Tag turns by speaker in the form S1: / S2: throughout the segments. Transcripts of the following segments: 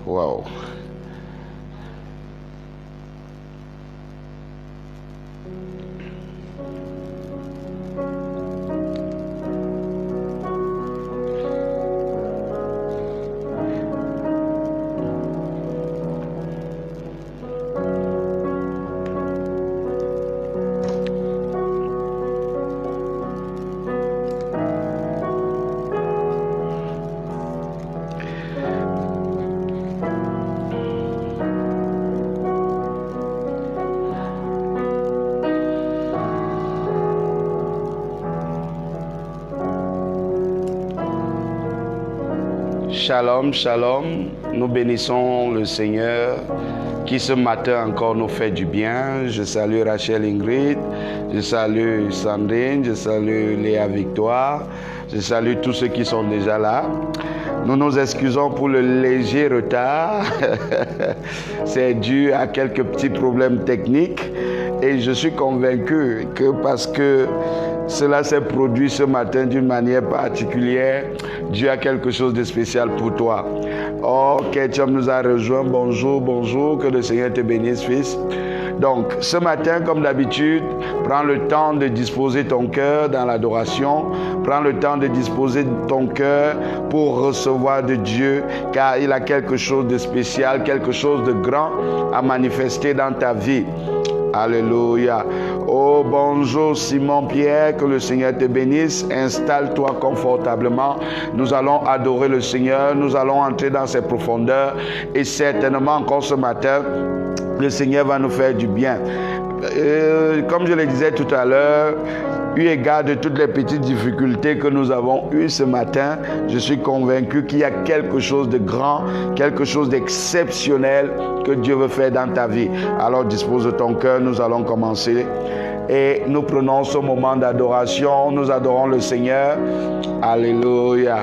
S1: Wow. Shalom, shalom. Nous bénissons le Seigneur qui ce matin encore nous fait du bien. Je salue Rachel Ingrid, je salue Sandrine, je salue Léa Victoire, je salue tous ceux qui sont déjà là. Nous nous excusons pour le léger retard. C'est dû à quelques petits problèmes techniques et je suis convaincu que parce que cela s'est produit ce matin d'une manière particulière, Dieu a quelque chose de spécial pour toi. Oh, Ketchum nous a rejoint. Bonjour, bonjour. Que le Seigneur te bénisse, fils. Donc, ce matin, comme d'habitude, prends le temps de disposer ton cœur dans l'adoration. Prends le temps de disposer ton cœur pour recevoir de Dieu, car il a quelque chose de spécial, quelque chose de grand à manifester dans ta vie. Alléluia. Oh, bonjour Simon Pierre, que le Seigneur te bénisse. Installe-toi confortablement. Nous allons adorer le Seigneur. Nous allons entrer dans ses profondeurs. Et certainement encore ce matin, le Seigneur va nous faire du bien. Comme je le disais tout à l'heure, eu égard de toutes les petites difficultés que nous avons eues ce matin, je suis convaincu qu'il y a quelque chose de grand, quelque chose d'exceptionnel que Dieu veut faire dans ta vie. Alors dispose de ton cœur, nous allons commencer. Et nous prenons ce moment d'adoration, nous adorons le Seigneur. Alléluia.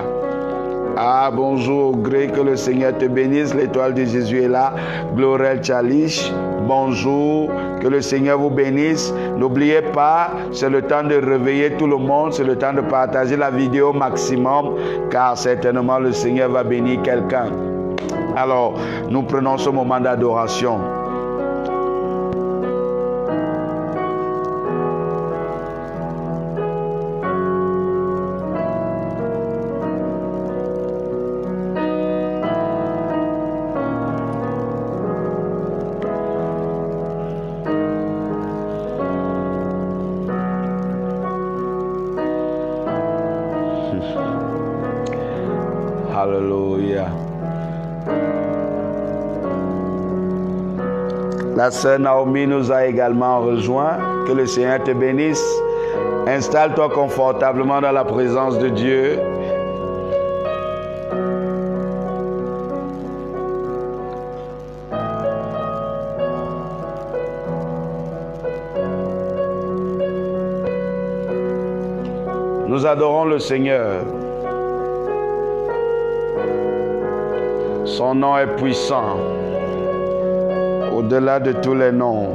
S1: Ah, bonjour, Gré, que le Seigneur te bénisse. L'étoile de Jésus est là. Glorel Chalish, bonjour, que le Seigneur vous bénisse. N'oubliez pas, c'est le temps de réveiller tout le monde, c'est le temps de partager la vidéo maximum, car certainement le Seigneur va bénir quelqu'un. Alors, nous prenons ce moment d'adoration. Alléluia. La sœur Naomi nous a également rejoint. Que le Seigneur te bénisse. Installe-toi confortablement dans la présence de Dieu. Nous adorons le Seigneur. Son nom est puissant, au-delà de tous les noms.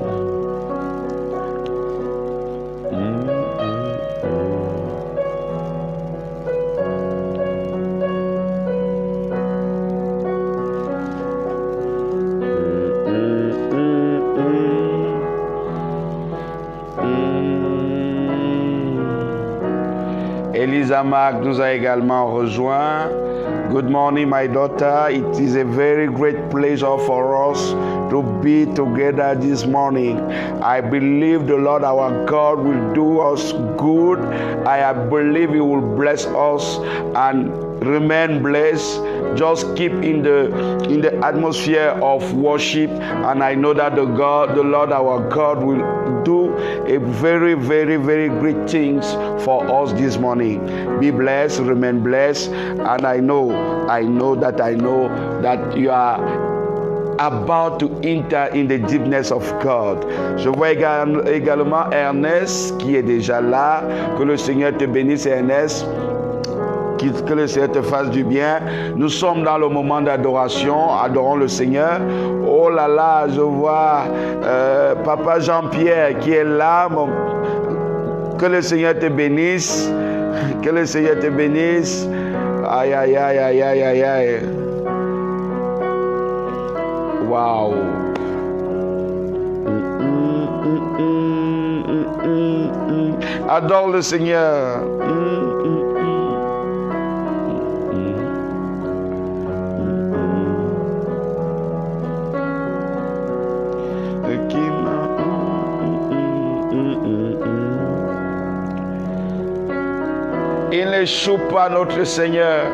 S1: Elisa Mark nous a également rejoint. Good morning, my daughter. It is a very great pleasure for us to be together this morning. I believe the Lord our God will do us good. I believe He will bless us and remain blessed. Just keep in the atmosphere of worship, and I know that the Lord our God will do a very, very, very great things for us this morning. Be blessed, remain blessed, and I know that you are about to enter in the deepness of God. Je vois également Ernest qui est déjà là. Que le Seigneur te bénisse, Ernest. Que le Seigneur te fasse du bien. Nous sommes dans le moment d'adoration. Adorons le Seigneur. Oh là là, je vois Papa Jean-Pierre qui est là. Que le Seigneur te bénisse. Que le Seigneur te bénisse. Aïe, aïe, aïe, aïe, aïe, aïe, aïe. Waouh. Adore le Seigneur. Il n'échoue pas, notre Seigneur.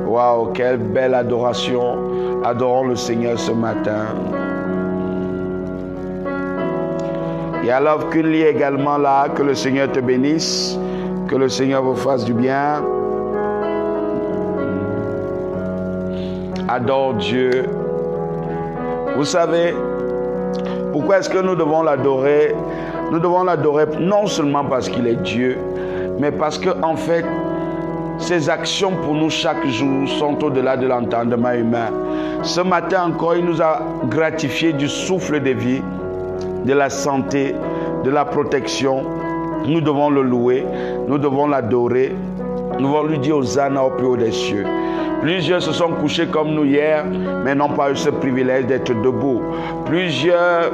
S1: Waouh, quelle belle adoration. Adorons le Seigneur ce matin. Il y a Love Kunli également là. Que le Seigneur te bénisse. Que le Seigneur vous fasse du bien. Adore Dieu. Vous savez, pourquoi est-ce que nous devons l'adorer? Nous devons l'adorer non seulement parce qu'il est Dieu, mais parce qu'en fait, ses actions pour nous chaque jour sont au-delà de l'entendement humain. Ce matin encore, il nous a gratifié du souffle de vie, de la santé, de la protection. Nous devons le louer, nous devons l'adorer, nous devons lui dire Hosanna au plus haut des cieux. Plusieurs se sont couchés comme nous hier, mais n'ont pas eu ce privilège d'être debout. Plusieurs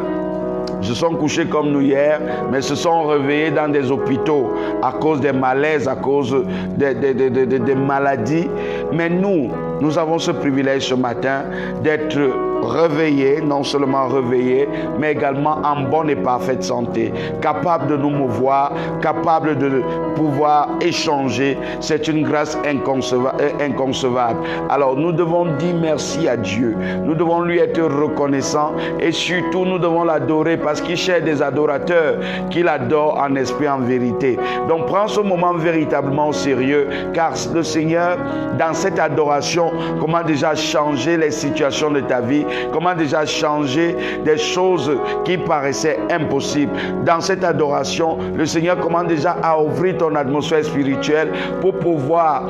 S1: se sont couchés comme nous hier, mais se sont réveillés dans des hôpitaux à cause des malaises, à cause des maladies. Mais nous avons ce privilège ce matin d'être réveillés, non seulement réveillés, mais également en bonne et parfaite santé, capable de nous mouvoir, capable de pouvoir échanger. C'est une grâce inconcevable. Alors nous devons dire merci à Dieu. Nous devons lui être reconnaissants et surtout nous devons l'adorer parce qu'il cherche des adorateurs qu'il adore en esprit, en vérité. Donc prends ce moment véritablement au sérieux, car le Seigneur, dans cette adoration, comment déjà changer les situations de ta vie, comment déjà changer des choses qui paraissaient impossibles. Dans cette adoration, le Seigneur commence déjà à ouvrir ton atmosphère spirituelle pour pouvoir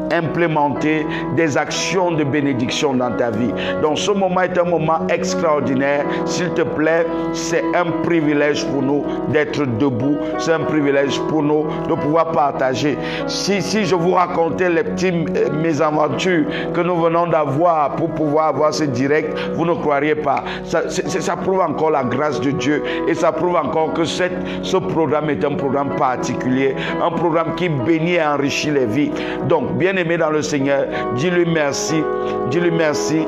S1: implémenter des actions de bénédiction dans ta vie. Donc ce moment est un moment extraordinaire. S'il te plaît, c'est un privilège pour nous d'être debout. C'est un privilège pour nous de pouvoir partager. Si je vous racontais les petites mésaventures que nous venons d'avoir pour pouvoir avoir ce direct, vous ne croiriez pas. Ça prouve encore la grâce de Dieu et ça prouve encore que ce programme est un programme particulier, un programme qui bénit et enrichit les vies. Donc, bien aimé dans le Seigneur, dis-lui merci, dis-lui merci.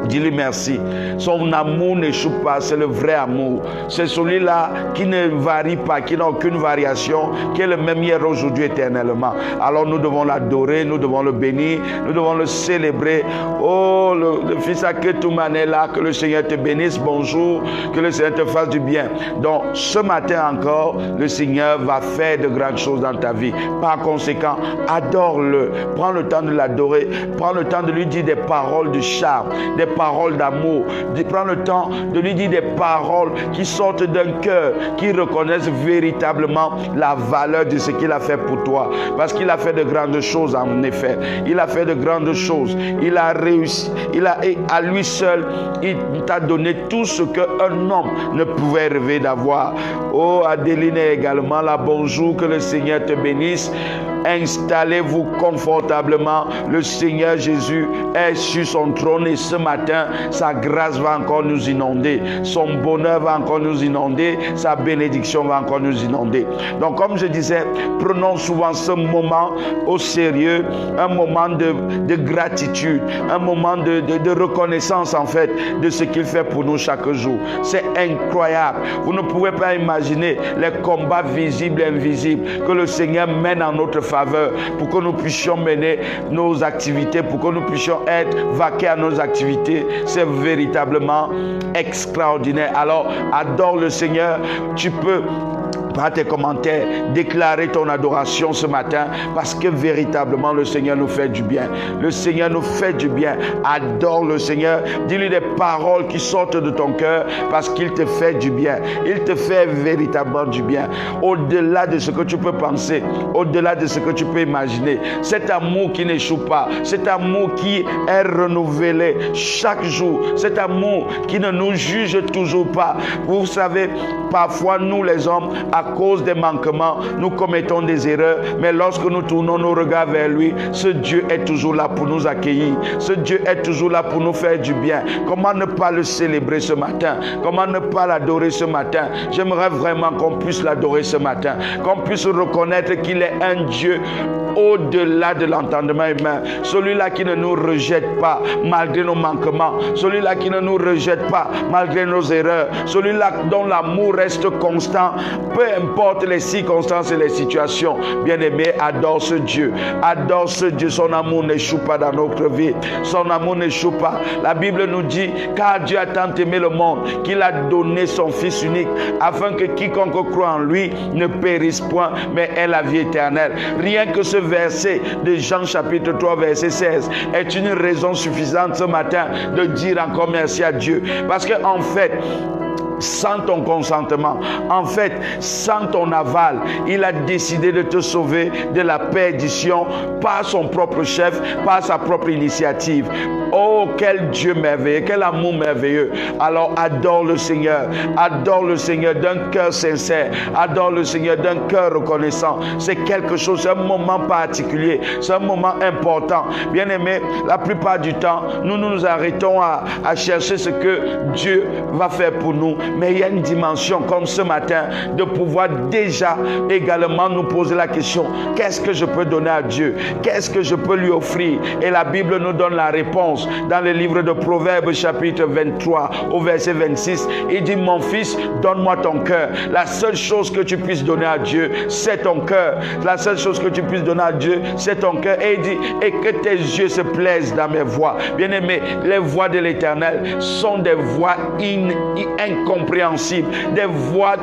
S1: Dis-lui merci. Son amour n'échoue pas, c'est le vrai amour. C'est celui-là qui ne varie pas, qui n'a aucune variation, qui est le même hier, aujourd'hui, éternellement. Alors nous devons l'adorer, nous devons le bénir, nous devons le célébrer. Oh, le fils Aketuman est là, que le Seigneur te bénisse, bonjour, que le Seigneur te fasse du bien. Donc ce matin encore, le Seigneur va faire de grandes choses dans ta vie. Par conséquent, adore-le, prends le temps de l'adorer, prends le temps de lui dire des paroles de charme, des paroles d'amour, prends le temps de lui dire des paroles qui sortent d'un cœur, qui reconnaissent véritablement la valeur de ce qu'il a fait pour toi, parce qu'il a fait de grandes choses. En effet, il a fait de grandes choses, il a réussi, à lui seul, il t'a donné tout ce qu'un homme ne pouvait rêver d'avoir. Oh, Adéline est également là, bonjour, que le Seigneur te bénisse. Installez-vous confortablement. Le Seigneur Jésus est sur son trône et ce matin, sa grâce va encore nous inonder. Son bonheur va encore nous inonder. Sa bénédiction va encore nous inonder. Donc, comme je disais, prenons souvent ce moment au sérieux, un moment de gratitude, un moment de reconnaissance en fait de ce qu'il fait pour nous chaque jour. C'est incroyable. Vous ne pouvez pas imaginer les combats visibles et invisibles que le Seigneur mène en notre faveur pour que nous puissions mener nos activités, pour que nous puissions être vaqués à nos activités. C'est véritablement extraordinaire. Alors, adore le Seigneur. Tu peux par tes commentaires, déclarer ton adoration ce matin, parce que véritablement le Seigneur nous fait du bien. Le Seigneur nous fait du bien. Adore le Seigneur. Dis-lui des paroles qui sortent de ton cœur, parce qu'il te fait du bien. Il te fait véritablement du bien. Au-delà de ce que tu peux penser, au-delà de ce que tu peux imaginer. Cet amour qui n'échoue pas, cet amour qui est renouvelé chaque jour, cet amour qui ne nous juge toujours pas. Vous savez, parfois nous les hommes, à cause des manquements, nous commettons des erreurs, mais lorsque nous tournons nos regards vers lui, ce Dieu est toujours là pour nous accueillir. Ce Dieu est toujours là pour nous faire du bien. Comment ne pas le célébrer ce matin? Comment ne pas l'adorer ce matin? J'aimerais vraiment qu'on puisse l'adorer ce matin, qu'on puisse reconnaître qu'il est un Dieu au-delà de l'entendement humain, celui-là qui ne nous rejette pas malgré nos manquements, celui-là qui ne nous rejette pas malgré nos erreurs, celui-là dont l'amour reste constant, peu importe les circonstances et les situations. Bien-aimé, adore ce Dieu, adore ce Dieu. Son amour n'échoue pas dans notre vie, son amour n'échoue pas. La Bible nous dit, car Dieu a tant aimé le monde qu'il a donné son Fils unique, afin que quiconque croit en lui ne périsse point, mais ait la vie éternelle. Rien que ce verset de Jean chapitre 3 verset 16 est une raison suffisante ce matin de dire encore merci à Dieu, parce que en fait, sans ton consentement, en fait, sans ton aval, il a décidé de te sauver de la perdition par son propre chef, par sa propre initiative. Oh, quel Dieu merveilleux, quel amour merveilleux. Alors adore le Seigneur d'un cœur sincère, adore le Seigneur d'un cœur reconnaissant. C'est quelque chose, c'est un moment particulier, c'est un moment important. Bien aimé, la plupart du temps, nous nous arrêtons à chercher ce que Dieu va faire pour nous. Mais il y a une dimension comme ce matin de pouvoir déjà également nous poser la question, qu'est-ce que je peux donner à Dieu? Qu'est-ce que je peux lui offrir? Et la Bible nous donne la réponse dans le livre de Proverbes chapitre 23 au verset 26. Il dit, mon fils, donne-moi ton cœur. La seule chose que tu puisses donner à Dieu, c'est ton cœur. La seule chose que tu puisses donner à Dieu, c'est ton cœur. Et il dit, et que tes yeux se plaisent dans mes voies. Bien-aimé, les voies de l'Éternel sont des voies incompréhensibles, des voies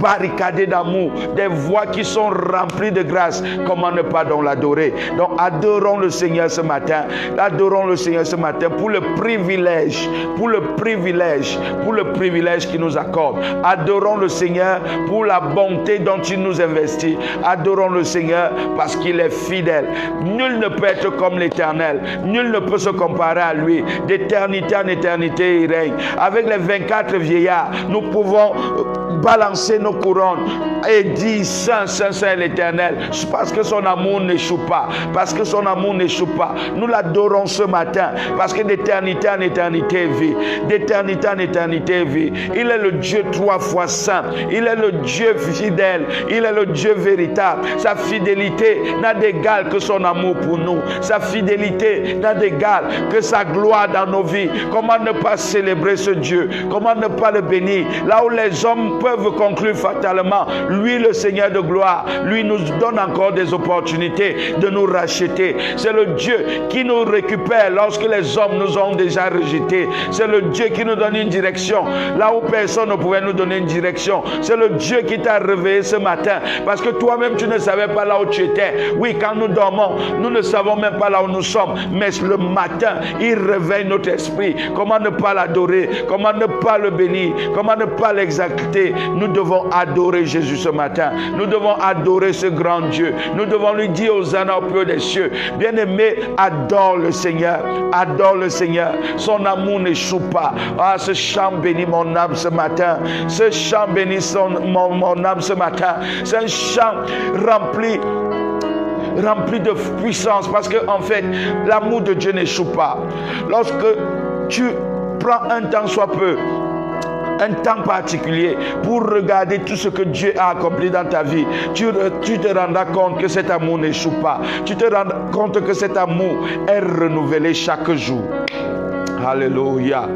S1: barricadées d'amour, des voies qui sont remplies de grâce. Comment ne pas donc l'adorer? Donc adorons le Seigneur ce matin, adorons le Seigneur ce matin pour le privilège qu'il nous accorde. Adorons le Seigneur pour la bonté dont il nous investit. Adorons le Seigneur parce qu'il est fidèle. Nul ne peut être comme l'Éternel, nul ne peut se comparer à lui. D'éternité en éternité il règne. Avec les 24 vieillards, nous pouvons balancer nos couronnes et dire Saint, Saint, Saint l'Éternel, parce que son amour n'échoue pas, parce que son amour n'échoue pas. Nous l'adorons ce matin parce que d'éternité en éternité vit, d'éternité en éternité vit. Il est le Dieu 3 fois saint, il est le Dieu fidèle, il est le Dieu véritable. Sa fidélité n'a d'égal que son amour pour nous, sa fidélité n'a d'égal que sa gloire dans nos vies. Comment ne pas célébrer ce Dieu? Comment ne pas le bénir? Là où les hommes peuvent conclure fatalement, lui le Seigneur de gloire, lui nous donne encore des opportunités de nous racheter. C'est le Dieu qui nous récupère lorsque les hommes nous ont déjà rejetés. C'est le Dieu qui nous donne une direction là où personne ne pouvait nous donner une direction. C'est le Dieu qui t'a réveillé ce matin parce que toi-même tu ne savais pas là où tu étais. Oui, quand nous dormons, nous ne savons même pas là où nous sommes, mais le matin il réveille notre esprit. Comment ne pas l'adorer? Comment ne pas le bénir? Comment ne pas l'exalter? Nous devons adorer Jésus ce matin. Nous devons adorer ce grand Dieu. Nous devons lui dire Hosanna au plus haut des cieux. Bien-aimé, adore le Seigneur. Adore le Seigneur. Son amour n'échoue pas. Ah, ce chant bénit mon âme ce matin. Ce chant bénit mon âme ce matin. C'est un chant rempli de puissance parce que en fait, l'amour de Dieu n'échoue pas. Lorsque tu prends un temps soit peu, un temps particulier pour regarder tout ce que Dieu a accompli dans ta vie, tu te rendras compte que cet amour n'échoue pas. Tu te rendras compte que cet amour est renouvelé chaque jour. Alléluia,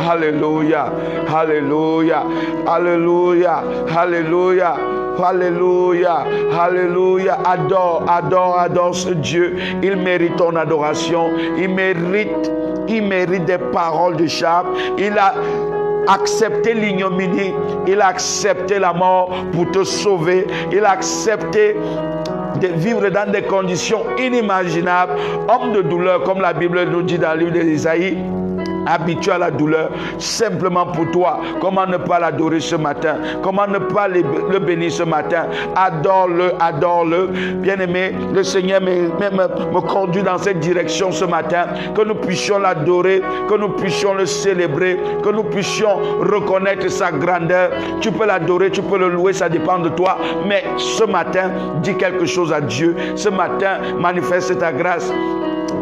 S1: alléluia, alléluia, alléluia, alléluia. Alléluia, alléluia. Adore ce Dieu. Il mérite ton adoration. Il mérite des paroles de charme. Il a accepté l'ignominie, il a accepté la mort pour te sauver, il a accepté de vivre dans des conditions inimaginables, homme de douleur, comme la Bible nous dit dans le livre d'Ésaïe, habitué à la douleur, simplement pour toi. Comment ne pas l'adorer ce matin? Comment ne pas le bénir ce matin? Adore-le, adore-le. Bien-aimé, le Seigneur me conduit dans cette direction ce matin, que nous puissions l'adorer, que nous puissions le célébrer, que nous puissions reconnaître sa grandeur. Tu peux l'adorer, tu peux le louer, ça dépend de toi. Mais ce matin, dis quelque chose à Dieu. Ce matin, manifeste ta grâce.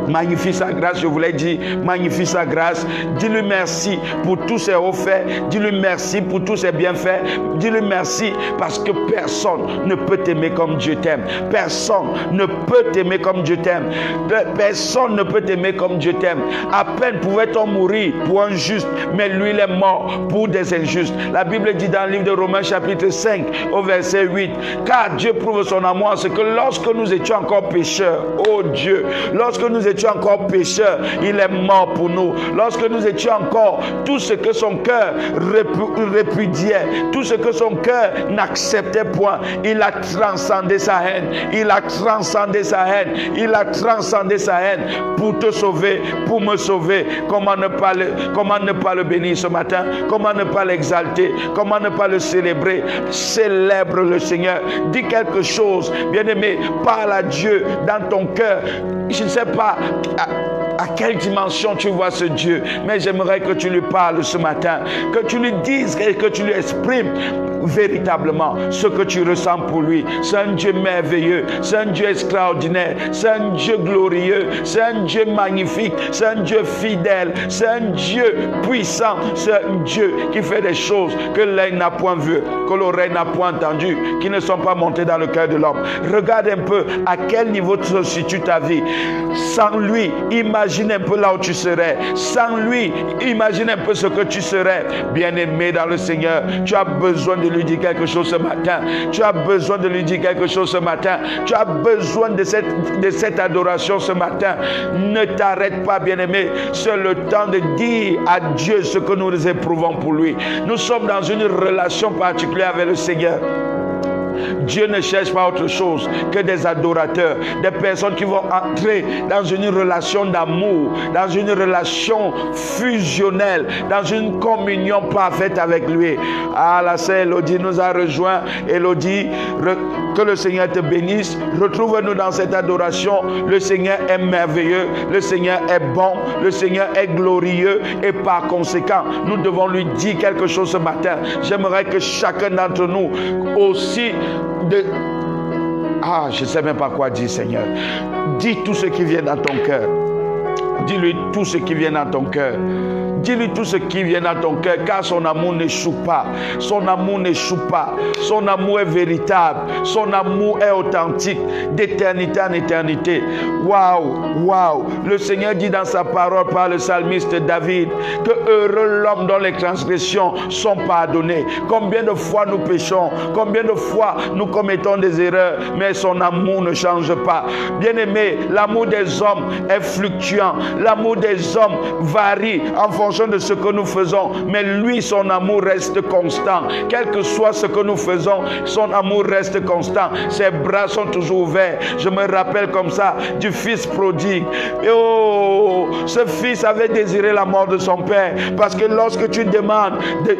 S1: Magnifie sa grâce, je vous l'ai dit, magnifie sa grâce. Dis-lui merci pour tous ses hauts faits. Dis-lui merci pour tous ses bienfaits. Dis-lui merci parce que personne ne peut t'aimer comme Dieu t'aime. Personne ne peut t'aimer comme Dieu t'aime. Personne ne peut t'aimer comme Dieu t'aime. À peine pouvait-on mourir pour un juste, mais lui il est mort pour des injustes. La Bible dit dans le livre de Romains chapitre 5 au verset 8, car Dieu prouve son amour en ce que lorsque nous étions encore pécheurs, oh Dieu, lorsque nous étions encore pécheurs, il est mort pour nous. Lorsque nous étions encore tout ce que son cœur répudiait, tout ce que son cœur n'acceptait point, il a transcendé sa haine. Il a transcendé sa haine. Il a transcendé sa haine pour te sauver, pour me sauver. Comment ne pas le bénir ce matin? Comment ne pas l'exalter? Comment ne pas le célébrer? Célèbre le Seigneur. Dis quelque chose, bien-aimé. Parle à Dieu dans ton cœur. Je ne sais pas à quelle dimension tu vois ce Dieu, mais j'aimerais que tu lui parles ce matin, que tu lui dises et que tu lui exprimes véritablement ce que tu ressens pour lui. C'est un Dieu merveilleux, c'est un Dieu extraordinaire, c'est un Dieu glorieux, c'est un Dieu magnifique, c'est un Dieu fidèle, c'est un Dieu puissant, c'est un Dieu qui fait des choses que l'œil n'a point vu, que l'oreille n'a point entendu, qui ne sont pas montées dans le cœur de l'homme. Regarde un peu à quel niveau se situe ta vie. Sans lui, imagine un peu là où tu serais. Sans lui, imagine un peu ce que tu serais. Bien-aimé dans le Seigneur, tu as besoin de lui dire quelque chose ce matin. Tu as besoin de lui dire quelque chose ce matin. Tu as besoin de cette adoration ce matin. Ne t'arrête pas, bien-aimé. C'est le temps de dire à Dieu ce que nous éprouvons pour lui. Nous sommes dans une relation particulière avec le Seigneur. Dieu ne cherche pas autre chose que des adorateurs, des personnes qui vont entrer dans une relation d'amour, dans une relation fusionnelle, dans une communion parfaite avec lui. Ah, la sœur Elodie nous a rejoint. Elodie, que le Seigneur te bénisse. Retrouve-nous dans cette adoration. Le Seigneur est merveilleux, le Seigneur est bon, le Seigneur est glorieux et par conséquent, nous devons lui dire quelque chose ce matin. J'aimerais que chacun d'entre nous aussi je ne sais même pas quoi dire, Seigneur. Dis tout ce qui vient dans ton cœur. Dis-lui tout ce qui vient dans ton cœur. Dis-lui tout ce qui vient dans ton cœur, car son amour n'échoue pas. Son amour n'échoue pas. Son amour est véritable. Son amour est authentique, d'éternité en éternité. Waouh, waouh. Le Seigneur dit dans sa parole par le psalmiste David que heureux l'homme dont les transgressions sont pardonnées. Combien de fois nous péchons, combien de fois nous commettons des erreurs, mais son amour ne change pas. Bien-aimé, l'amour des hommes est fluctuant. L'amour des hommes varie en fonction de ce que nous faisons, mais lui, son amour reste constant. Quel que soit ce que nous faisons, son amour reste constant. Ses bras sont toujours ouverts. Je me rappelle comme ça du fils prodigue. Et oh, ce fils avait désiré la mort de son père, parce que lorsque tu demandes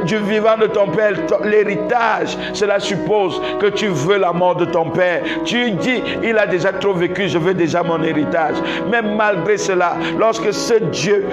S1: du vivant de ton père l'héritage, cela suppose que tu veux la mort de ton père. Tu dis, il a déjà trop vécu, je veux déjà mon héritage. Mais malgré cela, lorsque ce Dieu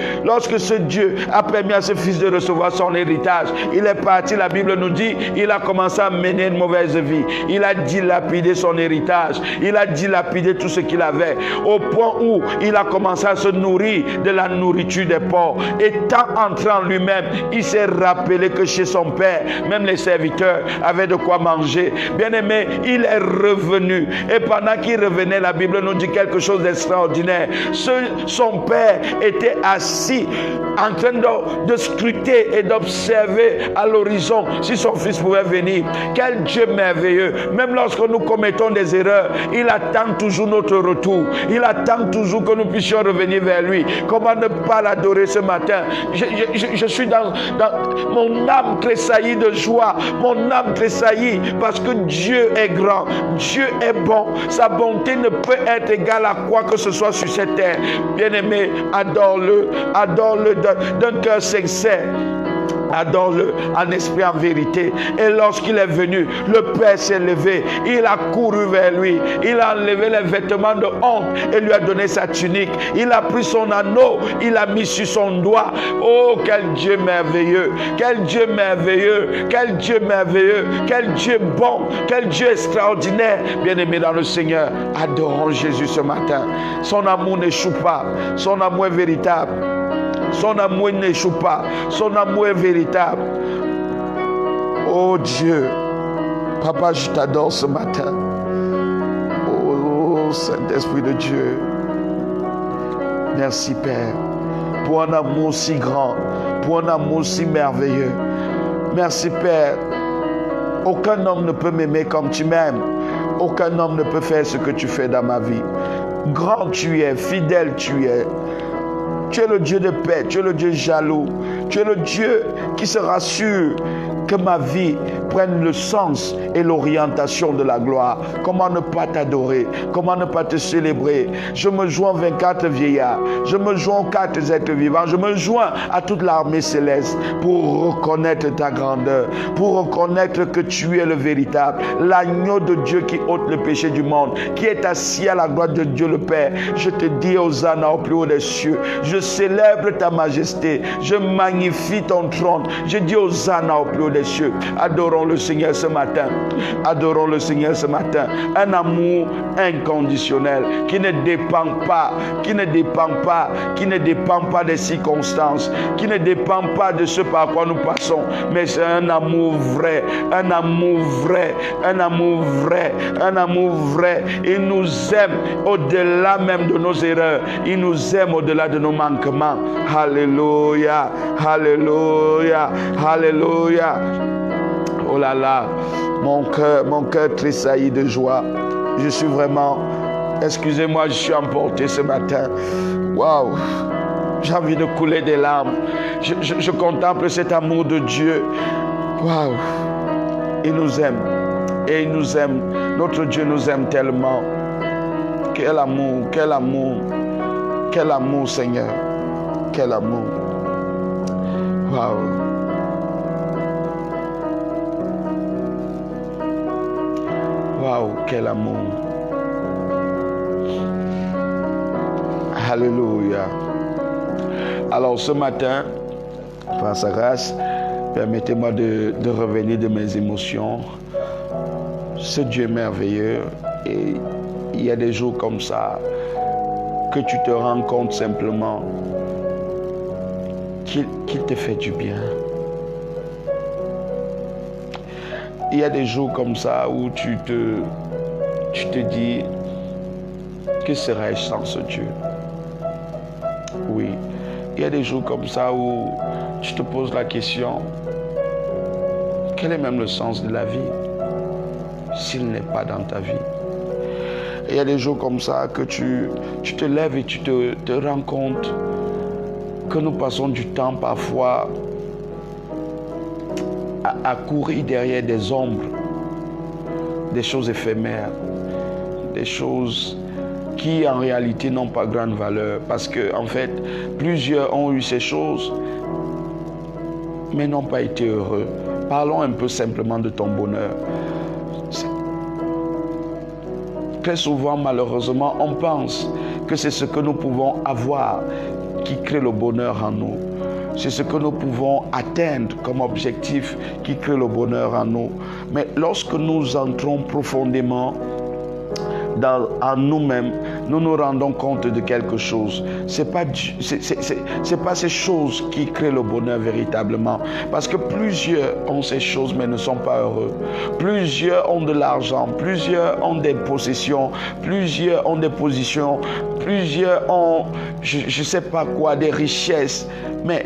S1: a permis à ce fils de recevoir son héritage, il est parti, la Bible nous dit, il a commencé à mener une mauvaise vie. Il a dilapidé son héritage. Il a dilapidé tout ce qu'il avait, au point où il a commencé à se nourrir de la nourriture des porcs. Étant entré en lui-même, il s'est rappelé que chez son père, même les serviteurs avaient de quoi manger. Bien-aimé, il est revenu. Et pendant qu'il revenait, la Bible nous dit quelque chose d'extraordinaire. Son père père était assis en train de scruter et d'observer à l'horizon si son fils pouvait venir. Quel Dieu merveilleux. Même lorsque nous commettons des erreurs, il attend toujours notre retour. Il attend toujours que nous puissions revenir vers lui. Comment ne pas l'adorer ce matin? Je suis dans mon âme tressaillit de joie. Mon âme tressaillit parce que Dieu est grand. Dieu est bon. Sa bonté ne peut être égale à quoi que ce soit sur cette terre. Bien-aimé, adore-le. Adore-le d'un cœur sincère. Adore-le en esprit, en vérité. Et lorsqu'il est venu, le Père s'est levé. Il a couru vers lui. Il a enlevé les vêtements de honte et lui a donné sa tunique. Il a pris son anneau. Il a mis sur son doigt. Oh, quel Dieu merveilleux. Quel Dieu merveilleux. Quel Dieu merveilleux. Quel Dieu bon. Quel Dieu extraordinaire. Bien-aimé dans le Seigneur, adorons Jésus ce matin. Son amour n'échoue pas. Son amour est véritable. Son amour n'échoue pas. Son amour est véritable. Oh Dieu, Papa, je t'adore ce matin. Oh Saint-Esprit de Dieu. Merci Père pour un amour si grand, pour un amour si merveilleux. Merci Père. Aucun homme ne peut m'aimer comme tu m'aimes. Aucun homme ne peut faire ce que tu fais dans ma vie. Grand tu es, fidèle tu es. Tu es le Dieu de paix, tu es le Dieu jaloux, tu es le Dieu qui se rassure que ma vie prenne le sens et l'orientation de la gloire. Comment ne pas t'adorer? Comment ne pas te célébrer? Je me joins aux 24 vieillards, je me joins aux 4 êtres vivants, je me joins à toute l'armée céleste pour reconnaître ta grandeur, pour reconnaître que tu es le véritable, l'agneau de Dieu qui ôte le péché du monde, qui est assis à la droite de Dieu le Père. Je te dis Hosanna au plus haut des cieux. Je célèbre ta majesté, je magnifie ton trône. Je dis Hosanna au plus haut des cieux. Adorons le Seigneur ce matin. Adorons le Seigneur ce matin. Un amour inconditionnel qui ne dépend pas des circonstances, qui ne dépend pas de ce par quoi nous passons, mais c'est un amour vrai, un amour vrai, un amour vrai, un amour vrai. Il nous aime au-delà même de nos erreurs. Il nous aime au-delà de nos manquements. Alléluia, alléluia, alléluia. Oh là là, mon cœur tressaillit de joie. Je suis vraiment, excusez-moi, je suis emporté ce matin. Waouh, j'ai envie de couler des larmes. Je contemple cet amour de Dieu. Waouh, il nous aime. Et il nous aime. Notre Dieu nous aime tellement. Quel amour, quel amour. Quel amour, Seigneur. Quel amour. Waouh. Waouh, quel amour. Alléluia. Alors ce matin, par sa grâce, permettez-moi de revenir de mes émotions. Ce Dieu merveilleux. Et il y a des jours comme ça que tu te rends compte simplement qu'il te fait du bien. Il y a des jours comme ça où tu te dis, que serais-je sans ce Dieu? Oui, il y a des jours comme ça où tu te poses la question, quel est même le sens de la vie s'il n'est pas dans ta vie? Et il y a des jours comme ça que tu te lèves et tu te rends compte que nous passons du temps parfois à courir derrière des ombres, des choses éphémères, des choses qui en réalité n'ont pas grande valeur, parce que en fait plusieurs ont eu ces choses mais n'ont pas été heureux. Parlons un peu simplement de ton bonheur. Très souvent, malheureusement, on pense que c'est ce que nous pouvons avoir qui crée le bonheur en nous. C'est ce que nous pouvons atteindre comme objectif qui crée le bonheur en nous. Mais lorsque nous entrons profondément en nous-mêmes, nous nous rendons compte de quelque chose. C'est pas ces choses qui créent le bonheur véritablement. Parce que plusieurs ont ces choses mais ne sont pas heureux. Plusieurs ont de l'argent, plusieurs ont des possessions, plusieurs ont des positions, plusieurs ont, je ne sais pas quoi, des richesses, mais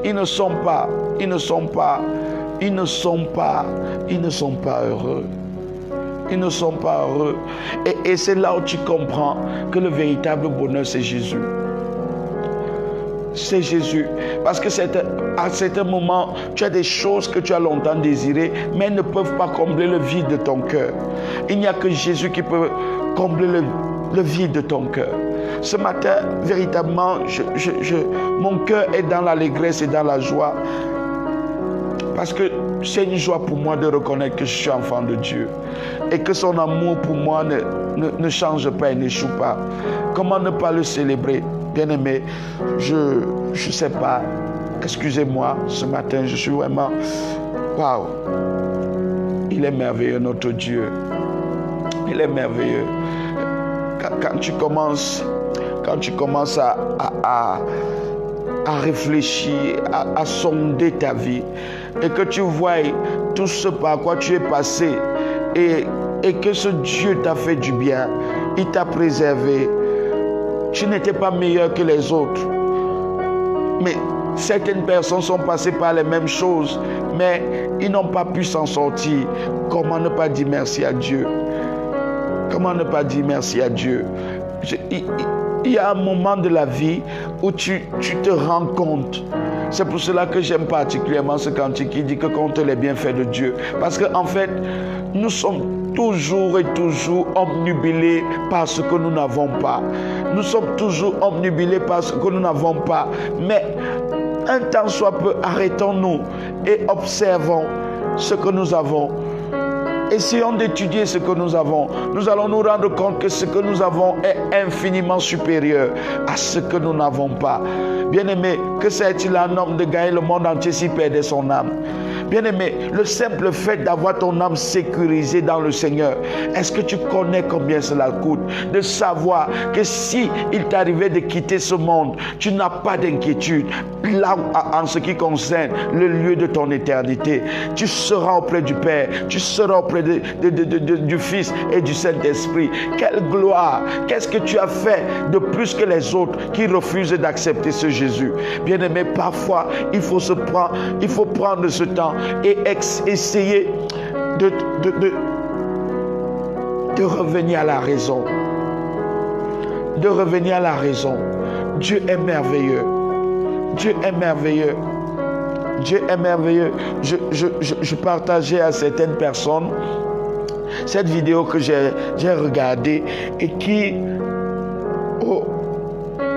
S1: ils ne sont pas heureux. Ils ne sont pas heureux. Et c'est là où tu comprends que le véritable bonheur, c'est Jésus. C'est Jésus. Parce que à certains moments, tu as des choses que tu as longtemps désirées, mais elles ne peuvent pas combler le vide de ton cœur. Il n'y a que Jésus qui peut combler le vide de ton cœur. Ce matin, véritablement, mon cœur est dans l'allégresse et dans la joie. Parce que c'est une joie pour moi de reconnaître que je suis enfant de Dieu. Et que son amour pour moi ne change pas et n'échoue pas. Comment ne pas le célébrer? Bien-aimé, je ne sais pas. Excusez-moi, ce matin, je suis vraiment... Waouh! Il est merveilleux, notre Dieu. Il est merveilleux. Quand tu commences à réfléchir, à sonder ta vie, et que tu vois tout ce par quoi tu es passé, et que ce Dieu t'a fait du bien, il t'a préservé. Tu n'étais pas meilleur que les autres. Mais certaines personnes sont passées par les mêmes choses, mais ils n'ont pas pu s'en sortir. Comment ne pas dire merci à Dieu? Comment ne pas dire merci à Dieu? Il y a un moment de la vie où tu te rends compte. C'est pour cela que j'aime particulièrement ce cantique qui dit que compte les bienfaits de Dieu. Parce qu'en fait, nous sommes toujours et toujours obnubilés par ce que nous n'avons pas. Nous sommes toujours obnubilés par ce que nous n'avons pas. Mais un temps soit peu, arrêtons-nous et observons ce que nous avons. Essayons d'étudier ce que nous avons. Nous allons nous rendre compte que ce que nous avons est infiniment supérieur à ce que nous n'avons pas. Bien-aimé, que sert-il à un homme de gagner le monde entier s'il perdait son âme? Bien-aimé, le simple fait d'avoir ton âme sécurisée dans le Seigneur, est-ce que tu connais combien cela coûte? De savoir que si il t'arrivait de quitter ce monde, tu n'as pas d'inquiétude. Là, en ce qui concerne le lieu de ton éternité, tu seras auprès du Père, tu seras auprès du Fils et du Saint-Esprit. Quelle gloire! Qu'est-ce que tu as fait de plus que les autres qui refusent d'accepter ce Jésus? Bien-aimé, parfois, il faut prendre ce temps et essayer de revenir à la raison. De revenir à la raison. Dieu est merveilleux. Dieu est merveilleux. Dieu est merveilleux. Je partageais à certaines personnes cette vidéo que j'ai regardée et qui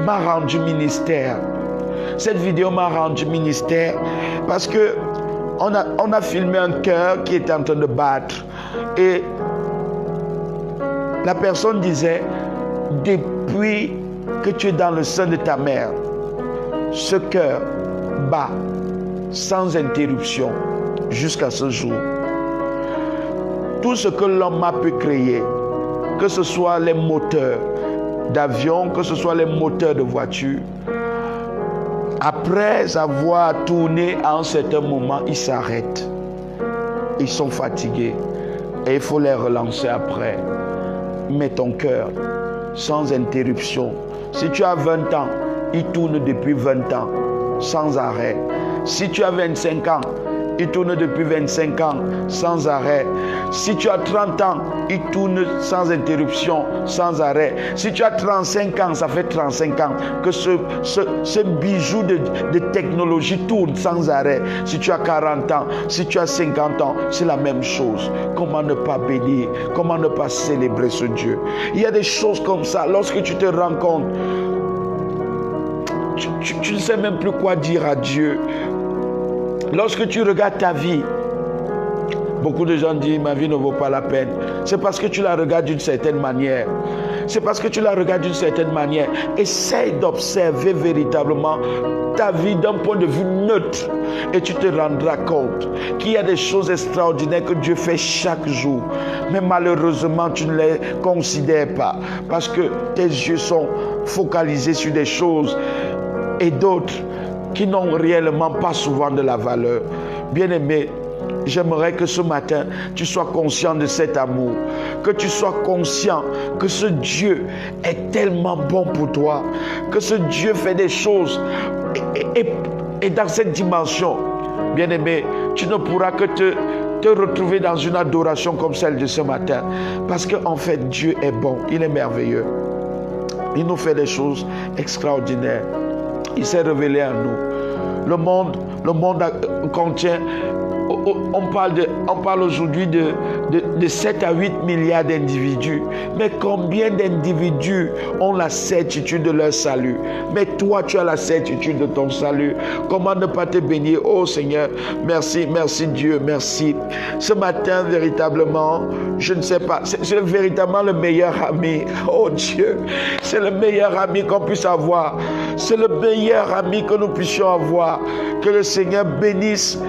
S1: m'a rendu ministère. Cette vidéo m'a rendu ministère parce que on a filmé un cœur qui était en train de battre et la personne disait: depuis que tu es dans le sein de ta mère, ce cœur bat sans interruption jusqu'à ce jour. Tout ce que l'homme a pu créer, que ce soit les moteurs d'avion, que ce soit les moteurs de voiture, après avoir tourné à un certain moment, ils s'arrêtent. Ils sont fatigués et il faut les relancer après. Mais ton cœur, sans interruption, si tu as 20 ans, il tourne depuis 20 ans, sans arrêt. Si tu as 25 ans, il tourne depuis 25 ans, sans arrêt. Si tu as 30 ans, il tourne sans interruption, sans arrêt. Si tu as 35 ans, ça fait 35 ans que ce bijou de technologie tourne sans arrêt. Si tu as 40 ans, si tu as 50 ans, c'est la même chose. Comment ne pas bénir? Comment ne pas célébrer ce Dieu? Il y a des choses comme ça. Lorsque tu te rends compte, tu ne sais même plus quoi dire à Dieu. Lorsque tu regardes ta vie, beaucoup de gens disent: ma vie ne vaut pas la peine. C'est parce que tu la regardes d'une certaine manière. c'est parce que tu la regardes d'une certaine manière. Essaye d'observer véritablement ta vie d'un point de vue neutre et tu te rendras compte qu'il y a des choses extraordinaires que Dieu fait chaque jour. Mais malheureusement, tu ne les considères pas parce que tes yeux sont focalisés sur des choses et d'autres qui n'ont réellement pas souvent de la valeur. Bien-aimé, j'aimerais que ce matin, tu sois conscient de cet amour, que tu sois conscient que ce Dieu est tellement bon pour toi, que ce Dieu fait des choses et dans cette dimension, bien-aimé, tu ne pourras que te retrouver dans une adoration comme celle de ce matin, parce qu'en fait, Dieu est bon, il est merveilleux. Il nous fait des choses extraordinaires. Il s'est révélé à nous. Le monde contient, on parle aujourd'hui de 7 à 8 milliards d'individus. Mais combien d'individus ont la certitude de leur salut? Mais toi, tu as la certitude de ton salut. Comment ne pas te bénir? Oh Seigneur, merci, merci Dieu, merci. Ce matin, véritablement, je ne sais pas, c'est véritablement le meilleur ami. Oh Dieu, c'est le meilleur ami qu'on puisse avoir. C'est le meilleur ami que nous puissions avoir. Que le Seigneur bénisse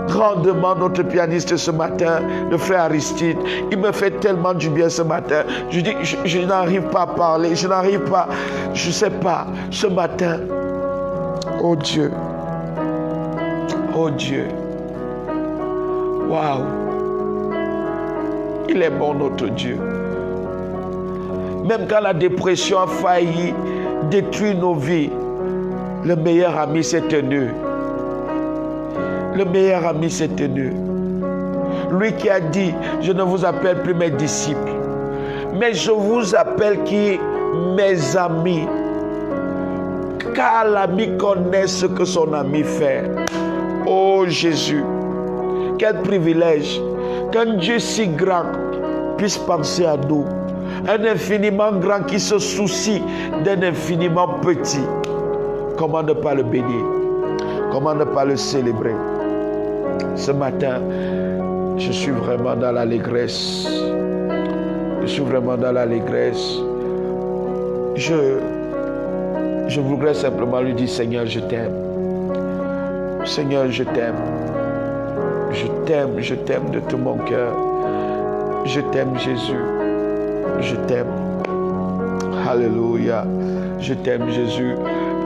S1: grandement notre pianiste ce matin, le frère Aristide. Il me fait tellement du bien ce matin. Je dis, je n'arrive pas à parler, je n'arrive pas, je ne sais pas. Ce matin, oh Dieu, oh Dieu, waouh, il est bon notre Dieu. Même quand la dépression a failli détruire nos vies, le meilleur ami s'est tenu. Le meilleur ami s'est tenu. Lui qui a dit, je ne vous appelle plus mes disciples, mais je vous appelle qui? Mes amis. Car l'ami connaît ce que son ami fait. Oh Jésus, quel privilège qu'un Dieu si grand puisse penser à nous. Un infiniment grand qui se soucie d'un infiniment petit. Comment ne pas le bénir? Comment ne pas le célébrer? Ce matin, je suis vraiment dans l'allégresse. Je suis vraiment dans l'allégresse. Je voudrais simplement lui dire, Seigneur, je t'aime. Seigneur, je t'aime. Je t'aime de tout mon cœur. Je t'aime, Jésus. Je t'aime. Alléluia. Je t'aime, Jésus.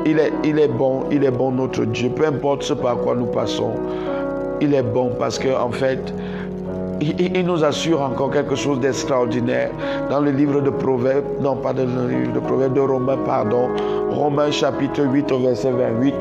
S1: Il est bon notre Dieu. Peu importe ce par quoi nous passons, il est bon parce qu'en fait, il nous assure encore quelque chose d'extraordinaire. Dans le livre de Proverbes, non pas dans le livre de Proverbes, de Romains, pardon, Romains chapitre 8 au verset 28,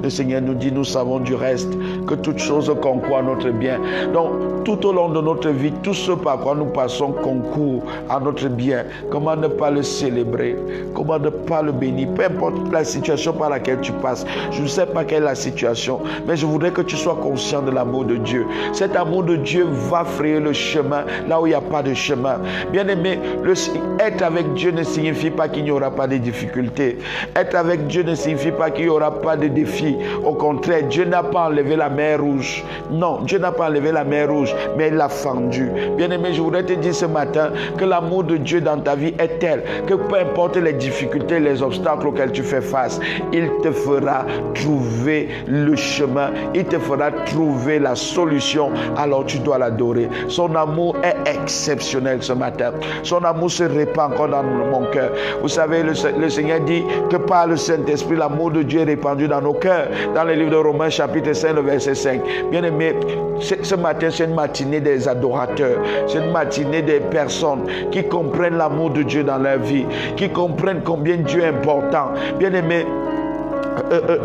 S1: le Seigneur nous dit, nous savons du reste que toute chose concourt à notre bien. Donc, tout au long de notre vie, tout ce par quoi nous passons concourt à notre bien. Comment ne pas le célébrer? Comment ne pas le bénir? Peu importe la situation par laquelle tu passes. Je ne sais pas quelle est la situation, mais je voudrais que tu sois conscient de l'amour de Dieu. Cet amour de Dieu va frayer le chemin là où il n'y a pas de chemin. Bien-aimé, être avec Dieu ne signifie pas qu'il n'y aura pas de difficultés. Être avec Dieu ne signifie pas qu'il n'y aura pas de défis. Au contraire, Dieu n'a pas enlevé la mer rouge. Non, Dieu n'a pas enlevé la mer rouge, mais il l'a fendue. Bien-aimé, je voudrais te dire ce matin que l'amour de Dieu dans ta vie est tel que peu importe les difficultés, les obstacles auxquels tu fais face, il te fera trouver le chemin, il te fera trouver la solution, alors tu dois l'adorer. Son amour est exceptionnel ce matin. Son amour se répand encore dans mon cœur. Vous savez, le Seigneur dit que par le Saint-Esprit, l'amour de Dieu est répandu dans nos cœurs. Dans le livre de Romains chapitre 5, le verset 5. Bien-aimé, ce matin, c'est une matinée des adorateurs. C'est une matinée des personnes qui comprennent l'amour de Dieu dans leur vie, qui comprennent combien Dieu est important. Bien-aimé,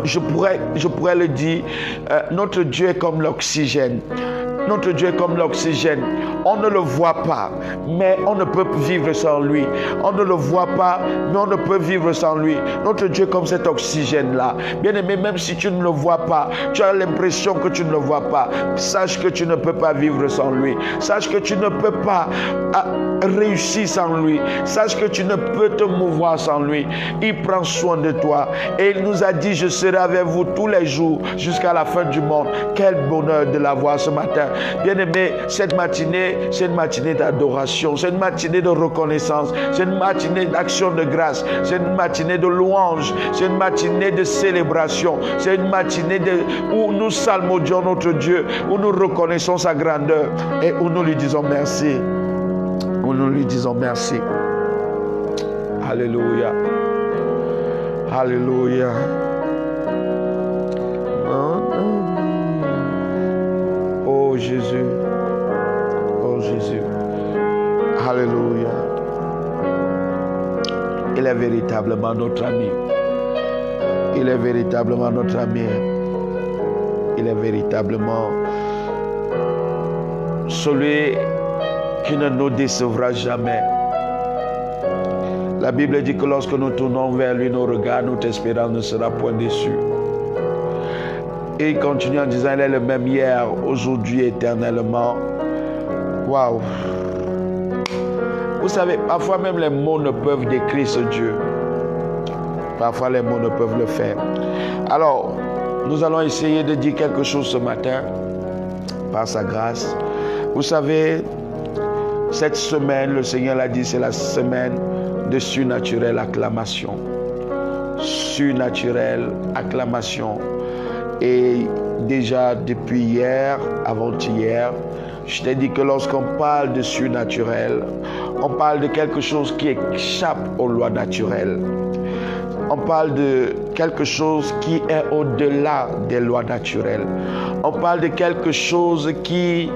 S1: je pourrais le dire, notre Dieu est comme l'oxygène. Notre Dieu est comme l'oxygène. On ne le voit pas, mais on ne peut vivre sans lui. On ne le voit pas, mais on ne peut vivre sans lui. Notre Dieu est comme cet oxygène-là. Bien-aimé, même si tu ne le vois pas, tu as l'impression que tu ne le vois pas. Sache que tu ne peux pas vivre sans lui. Sache que tu ne peux pas réussir sans lui. Sache que tu ne peux te mouvoir sans lui. Il prend soin de toi. Et il nous a dit, je serai avec vous tous les jours jusqu'à la fin du monde. Quel bonheur de l'avoir ce matin.
S2: Bien-aimé, cette matinée, c'est une matinée d'adoration, c'est une matinée de reconnaissance, c'est une matinée d'action de grâce, c'est une matinée de louange, c'est une matinée de célébration, c'est une matinée où nous salmodions notre Dieu, où nous reconnaissons sa grandeur et où nous lui disons merci. Où nous lui disons merci. Alléluia. Alléluia. Oh Jésus. Oh Jésus. Alléluia. Il est véritablement notre ami. Il est véritablement notre ami. Il est véritablement celui qui ne nous décevra jamais. La Bible dit que lorsque nous tournons vers lui nos regards, notre espérance ne sera point déçue. Et il continue en disant, il est le même hier, aujourd'hui, éternellement. Waouh! Vous savez, parfois même les mots ne peuvent décrire ce Dieu. Parfois les mots ne peuvent le faire. Alors, nous allons essayer de dire quelque chose ce matin, par sa grâce. Vous savez, cette semaine, le Seigneur l'a dit, c'est la semaine de surnaturelle acclamation. Surnaturelle acclamation. Et déjà depuis hier, avant-hier, je t'ai dit que lorsqu'on parle de surnaturel, on parle de quelque chose qui échappe aux lois naturelles. On parle de quelque chose qui est au-delà des lois naturelles. On parle de quelque chose qui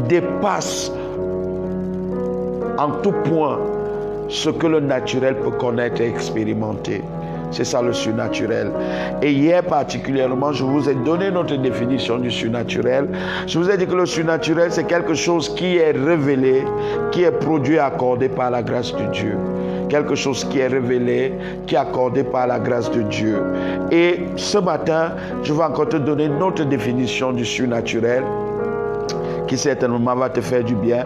S2: dépasse en tout point ce que le naturel peut connaître et expérimenter. C'est ça le surnaturel. Et hier particulièrement, je vous ai donné notre définition du surnaturel. Je vous ai dit que le surnaturel, c'est quelque chose qui est révélé, qui est produit et accordé par la grâce de Dieu. Quelque chose qui est révélé, qui est accordé par la grâce de Dieu. Et ce matin, je vais encore te donner notre définition du surnaturel, qui certainement va te faire du bien.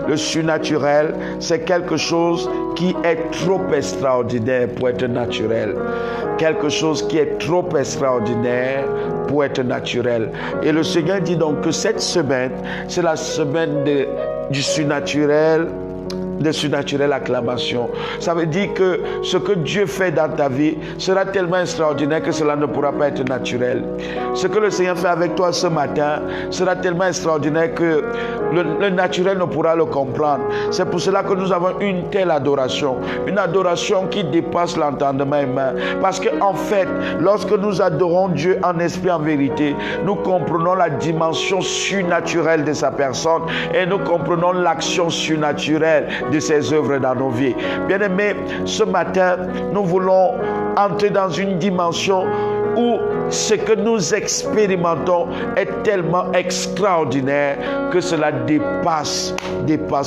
S2: Le surnaturel, c'est quelque chose qui est trop extraordinaire pour être naturel. Quelque chose qui est trop extraordinaire pour être naturel. Et le Seigneur dit donc que cette semaine, c'est la semaine du surnaturel, de surnaturelle acclamation. Ça veut dire que ce que Dieu fait dans ta vie sera tellement extraordinaire que cela ne pourra pas être naturel. Ce que le Seigneur fait avec toi ce matin sera tellement extraordinaire que le naturel ne pourra le comprendre. C'est pour cela que nous avons une telle adoration. Une adoration qui dépasse l'entendement humain. Parce qu'en fait, lorsque nous adorons Dieu en esprit, en vérité, nous comprenons la dimension surnaturelle de sa personne et nous comprenons l'action surnaturelle de ses œuvres dans nos vies. Bien-aimés, ce matin, nous voulons entrer dans une dimension où ce que nous expérimentons est tellement extraordinaire que cela dépasse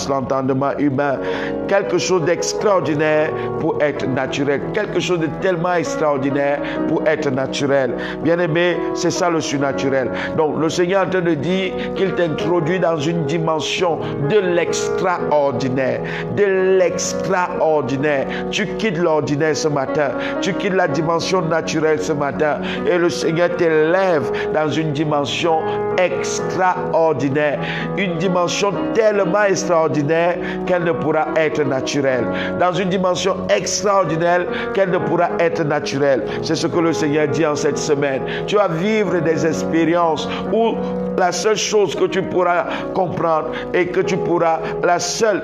S2: l'entendement humain. Quelque chose d'extraordinaire pour être naturel. Quelque chose de tellement extraordinaire pour être naturel. Bien-aimé, c'est ça le surnaturel. Donc, le Seigneur est en train de dire qu'il t'introduit dans une dimension de l'extraordinaire. De l'extraordinaire. Tu quittes l'ordinaire ce matin. Tu quittes la dimension naturelle ce matin. Et le Seigneur t'élève dans une dimension extraordinaire. Une dimension tellement extraordinaire qu'elle ne pourra être naturelle. Dans une dimension extraordinaire qu'elle ne pourra être naturelle. C'est ce que le Seigneur dit en cette semaine. Tu vas vivre des expériences où la seule chose que tu pourras comprendre et que tu pourras, la seule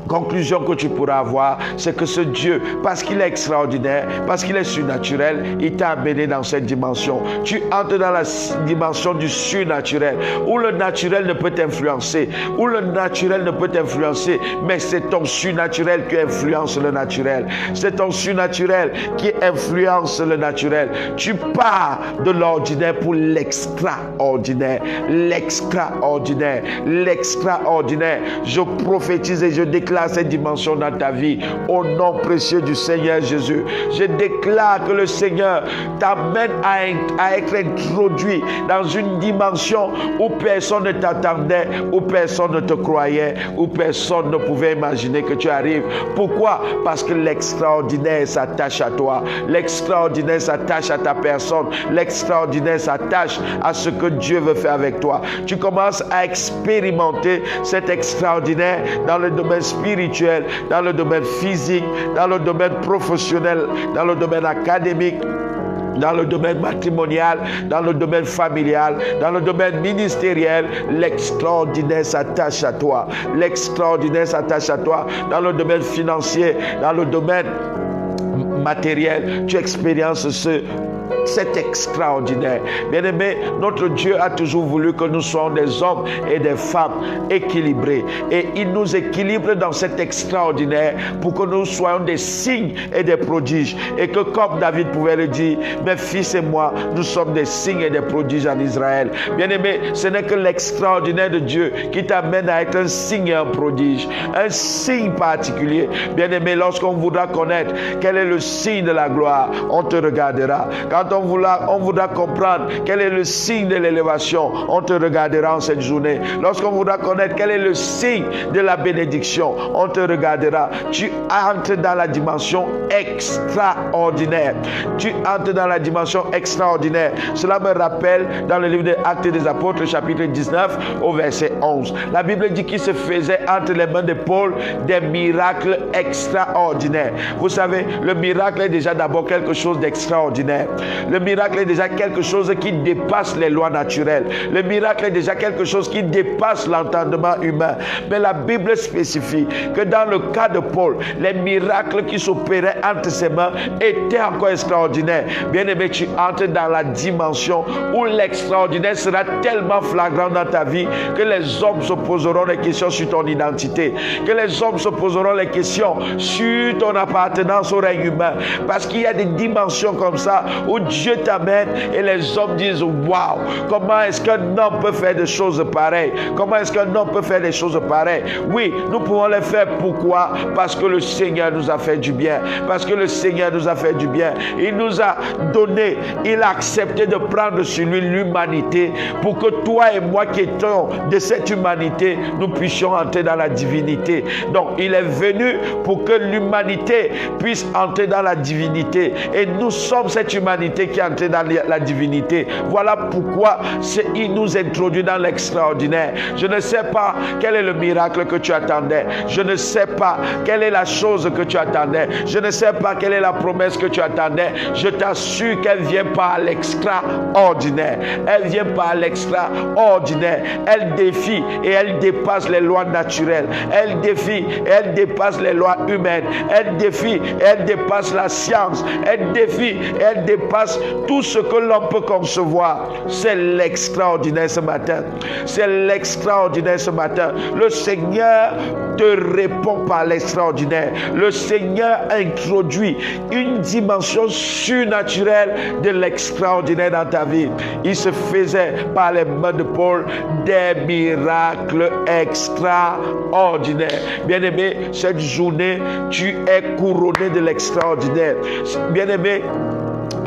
S2: conclusion que tu pourras avoir, c'est que ce Dieu, parce qu'il est extraordinaire, parce qu'il est surnaturel, il t'a amené dans cette dimension. Tu entres dans la dimension du surnaturel, où le naturel ne peut t'influencer, où le naturel ne peut t'influencer, mais c'est ton surnaturel qui influence le naturel. C'est ton surnaturel qui influence le naturel. Tu pars de l'ordinaire pour l'extraordinaire. L'extraordinaire. L'extraordinaire. Je prophétise et je déclare déclare cette dimension dans ta vie au nom précieux du Seigneur Jésus. Je déclare que le Seigneur t'amène à être introduit dans une dimension où personne ne t'attendait, où personne ne te croyait, où personne ne pouvait imaginer que tu arrives. Pourquoi? Parce que l'extraordinaire s'attache à toi. L'extraordinaire s'attache à ta personne. L'extraordinaire s'attache à ce que Dieu veut faire avec toi. Tu commences à expérimenter cet extraordinaire dans le domaine spirituel, dans le domaine physique, dans le domaine professionnel, dans le domaine académique, dans le domaine matrimonial, dans le domaine familial, dans le domaine ministériel. L'extraordinaire s'attache à toi. L'extraordinaire s'attache à toi dans le domaine financier, dans le domaine matériel. Tu expériences cet extraordinaire. Bien-aimé, notre Dieu a toujours voulu que nous soyons des hommes et des femmes équilibrés. Et il nous équilibre dans cet extraordinaire pour que nous soyons des signes et des prodiges. Et que comme David pouvait le dire, mes fils et moi, nous sommes des signes et des prodiges en Israël. Bien-aimé, ce n'est que l'extraordinaire de Dieu qui t'amène à être un signe et un prodige. Un signe particulier. Bien-aimé, lorsqu'on voudra connaître quel est le signe de la gloire, on te regardera. Quand on voudra comprendre quel est le signe de l'élévation, on te regardera en cette journée. Lorsqu'on voudra connaître quel est le signe de la bénédiction, on te regardera. Tu entres dans la dimension extraordinaire. Tu entres dans la dimension extraordinaire. Cela me rappelle dans le livre des Actes des Apôtres, chapitre 19, au verset 11. La Bible dit qu'il se faisait entre les mains de Paul des miracles extraordinaires. Vous savez, le miracle est déjà d'abord quelque chose d'extraordinaire. Le miracle est déjà quelque chose qui dépasse les lois naturelles. Le miracle est déjà quelque chose qui dépasse l'entendement humain. Mais la Bible spécifie que dans le cas de Paul, les miracles qui s'opéraient entre ses mains étaient encore extraordinaires. Bien-aimé, tu entres dans la dimension où l'extraordinaire sera tellement flagrant dans ta vie que les hommes se poseront des questions sur ton identité, que les hommes se poseront les questions sur ton appartenance au règne humain. Parce qu'il y a des dimensions comme ça où Dieu t'amène et les hommes disent waouh, comment est-ce qu'un homme peut faire des choses pareilles? Comment est-ce qu'un homme peut faire des choses pareilles? Oui, nous pouvons les faire. Pourquoi? Parce que le Seigneur nous a fait du bien. Parce que le Seigneur nous a fait du bien. Il nous a donné, il a accepté de prendre sur lui l'humanité pour que toi et moi qui étions de cette humanité, nous puissions entrer dans la divinité. Donc, il est venu pour que l'humanité puisse entrer dans la divinité. Et nous sommes cette humanité qui est entrée dans la divinité. Voilà pourquoi il nous introduit dans l'extraordinaire. Je ne sais pas quel est le miracle que tu attendais. Je ne sais pas quelle est la chose que tu attendais. Je ne sais pas quelle est la promesse que tu attendais. Je t'assure qu'elle vient par l'extraordinaire. Elle vient par l'extraordinaire. Elle défie et elle dépasse les lois naturelles. Elle défie et elle dépasse les lois humaines. Elle défie et elle dépasse la science. Elle défie et elle dépasse tout ce que l'homme peut concevoir. C'est l'extraordinaire ce matin. C'est l'extraordinaire ce matin. Le Seigneur te répond par l'extraordinaire. Le Seigneur introduit une dimension surnaturelle de l'extraordinaire dans ta vie. Il se faisait par les mains de Paul des miracles extraordinaires. Bien-aimé, cette journée, tu es couronné de l'extraordinaire. Bien-aimé,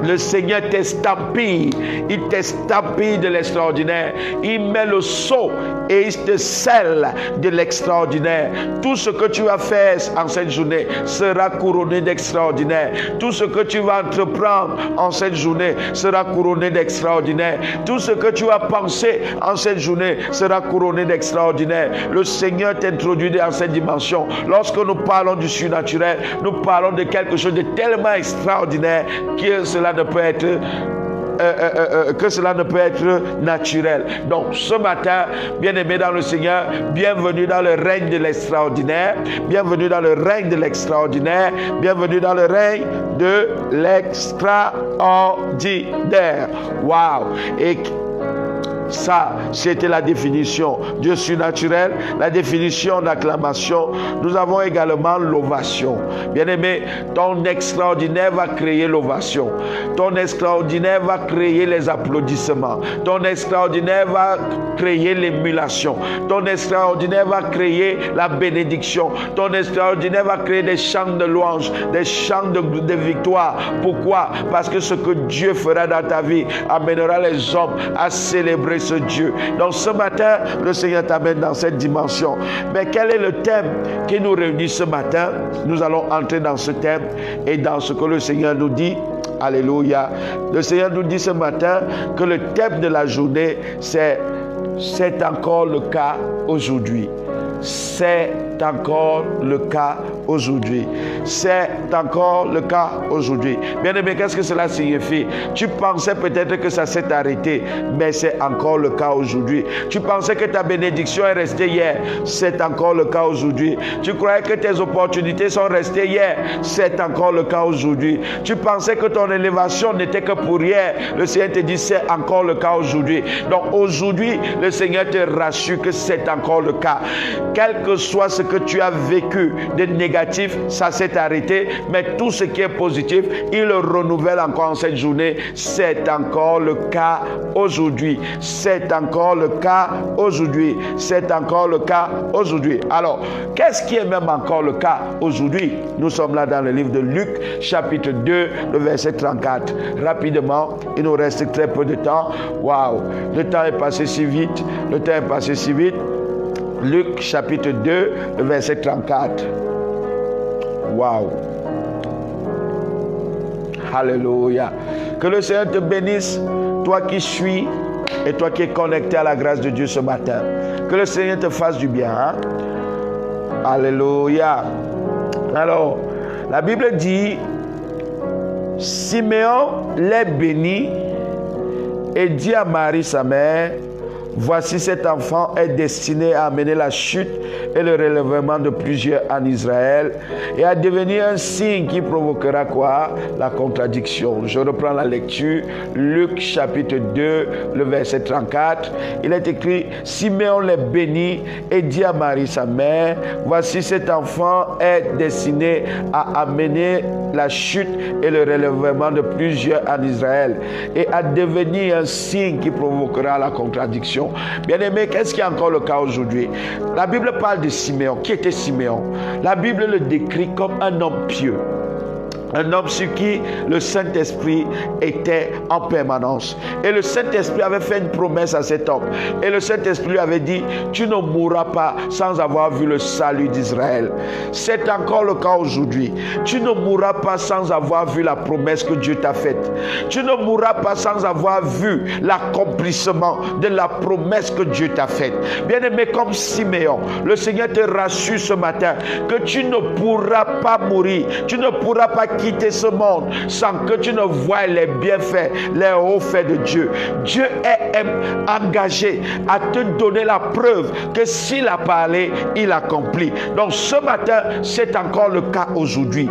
S2: le Seigneur t'estampille. Il t'estampille de l'extraordinaire. Il met le sceau et il te scelle de l'extraordinaire. Tout ce que tu vas faire en cette journée sera couronné d'extraordinaire. Tout ce que tu vas entreprendre en cette journée sera couronné d'extraordinaire. Tout ce que tu vas penser en cette journée sera couronné d'extraordinaire. Le Seigneur t'introduit dans cette dimension. Lorsque nous parlons du surnaturel, nous parlons de quelque chose de tellement extraordinaire que cela ne peut être naturel. Donc ce matin, bien-aimé dans le Seigneur, bienvenue dans le règne de l'extraordinaire, bienvenue dans le règne de l'extraordinaire, bienvenue dans le règne de l'extraordinaire. Waouh! Et Ça, c'était la définition. Dieu surnaturel, la définition d'acclamation. Nous avons également l'ovation. Bien-aimé, ton extraordinaire va créer l'ovation. Ton extraordinaire va créer les applaudissements. Ton extraordinaire va créer l'émulation. Ton extraordinaire va créer la bénédiction. Ton extraordinaire va créer des chants de louange, des chants de victoire. Pourquoi? Parce que ce que Dieu fera dans ta vie amènera les hommes à célébrer ce Dieu. Donc ce matin, le Seigneur t'amène dans cette dimension. Mais quel est le thème qui nous réunit ce matin? Nous allons entrer dans ce thème et dans ce que le Seigneur nous dit. Alléluia. Le Seigneur nous dit ce matin que le thème de la journée, c'est encore le cas aujourd'hui. C'est encore le cas aujourd'hui. C'est encore le cas aujourd'hui. Bien-aimé, qu'est-ce que cela signifie? Tu pensais peut-être que ça s'est arrêté, mais c'est encore le cas aujourd'hui. Tu pensais que ta bénédiction est restée hier, c'est encore le cas aujourd'hui. Tu croyais que tes opportunités sont restées hier, c'est encore le cas aujourd'hui. Tu pensais que ton élévation n'était que pour hier, le Seigneur te dit c'est encore le cas aujourd'hui. Donc aujourd'hui, le Seigneur te rassure que c'est encore le cas. Quel que soit ce que tu as vécu de négatif, ça s'est arrêté, mais tout ce qui est positif, il le renouvelle encore en cette journée. C'est encore le cas aujourd'hui. C'est encore le cas aujourd'hui. C'est encore le cas aujourd'hui. Alors, qu'est-ce qui est même encore le cas aujourd'hui? Nous sommes là dans le livre de Luc, chapitre 2, le verset 34. Rapidement, il nous reste très peu de temps. Waouh, le temps est passé si vite. Le temps est passé si vite. Luc chapitre 2, le verset 34. Waouh. Alléluia. Que le Seigneur te bénisse, toi qui suis et toi qui es connecté à la grâce de Dieu ce matin. Que le Seigneur te fasse du bien. Hein? Alléluia. Alors, la Bible dit, Siméon les bénit et dit à Marie sa mère, voici cet enfant est destiné à amener la chute et le relèvement de plusieurs en Israël et à devenir un signe qui provoquera quoi? La contradiction. Je reprends la lecture. Luc chapitre 2, le verset 34. Il est écrit, Siméon les bénit et dit à Marie sa mère, voici cet enfant est destiné à amener la chute et le relèvement de plusieurs en Israël et à devenir un signe qui provoquera la contradiction. Bien-aimé, qu'est-ce qui est encore le cas aujourd'hui? La Bible parle de Siméon. Qui était Siméon? La Bible le décrit comme un homme pieux. Un homme sur qui le Saint-Esprit était en permanence. Et le Saint-Esprit avait fait une promesse à cet homme. Et le Saint-Esprit lui avait dit, tu ne mourras pas sans avoir vu le salut d'Israël. C'est encore le cas aujourd'hui. Tu ne mourras pas sans avoir vu la promesse que Dieu t'a faite. Tu ne mourras pas sans avoir vu l'accomplissement de la promesse que Dieu t'a faite. Bien-aimé, comme Siméon, le Seigneur te rassure ce matin que tu ne pourras pas mourir. Tu ne pourras pas quitter ce monde sans que tu ne voies les bienfaits, les hauts faits de Dieu. Dieu est engagé à te donner la preuve que s'il a parlé, il accomplit. Donc ce matin, c'est encore le cas aujourd'hui.